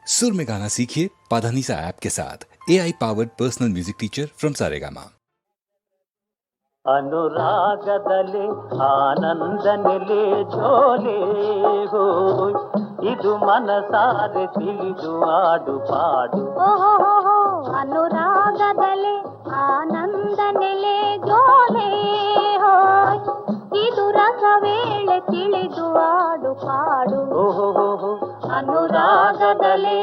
सुर में गाना सीखिए पाधानीसा ऐप के साथ। AI powered personal music teacher from Saregama. ಅನುರಾಗದಲ್ಲಿ ಆನಂದ ನೆಲೆ ಜೋಲೆ ಹೋಯ್ ಇದು ಮನಸಾರೆ ತಿಳಿದು ಆಡು ಪಾಡು. ಅನುರಾಗದಲ್ಲಿ ಆನಂದ ನೆಲೆ ಜೋಲೆ ಹೋಯ್ ಇದು ರಸವೇಳೆ ತಿಳಿದು ಆಡು ಪಾಡು. ಅನುರಾಗದಲ್ಲಿ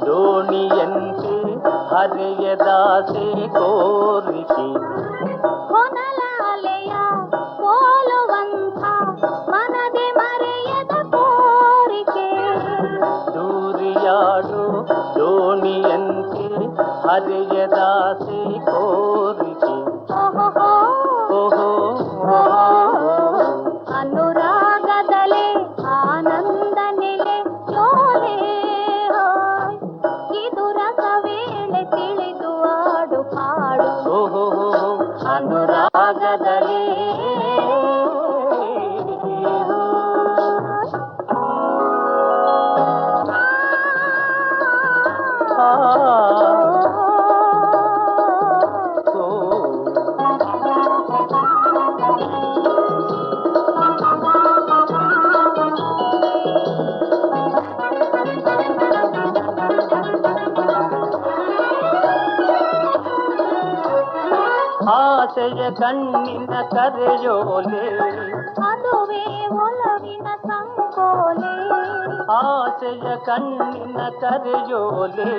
ದೋಣಿಯಂತೆ ಹರೆಯದಾಸೆ ಕೋರಿಕೆ. ಹೊನಲಾಲೆಯ ಕೋಲುವಂಥ ಮನದೆ ಮರೆಯದ ಕೋರಿಕೆ. ದೂರಿಯಾಡು ದೋಣಿಯಂತೆ ಹರೆಯದಾಸೆ ಕೋರಿಕೆ. ಅನುರಾಗದಲೆ ಆನಂದ ನೆಲೆ ಜೋಲೆ ಇದು ರಸವೇಳೆ ತಿಳಿದು ಆಡು ಪಾಡು. ಅನುರಾಗದಲೆ ಆಸೆಯ ಕಣ್ಣಿನ ಕರೆಯೋಲೆ ಅದುವೇ ಒಲವಿನ ಸಂಕೋಲೆ. ಆಸೆಯ ಕಣ್ಣಿನ ಕರೆಯೋಲೆ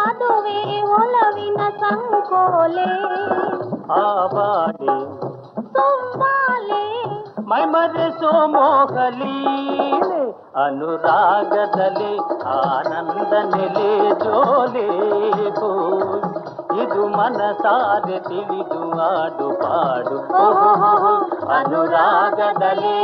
ಅದುವೇ ಒಲವಿನ ಸಂಕೋಲೆ. ಆವಾಡೆ ತುಂಬಾಲೆ ಮೈಮರೆಸೋ ಮೋಹಲೀಲೆ. ಅನುರಾಗದಲ್ಲಿ ಆನಂದ ನೆಲೆ ಜೋಲೆ ಹೋಯ್ ಇದು ಮನಸಾರೆ ತಿಳಿದು ಆಡು ಪಾಡು. ಅನುರಾಗದಲ್ಲಿ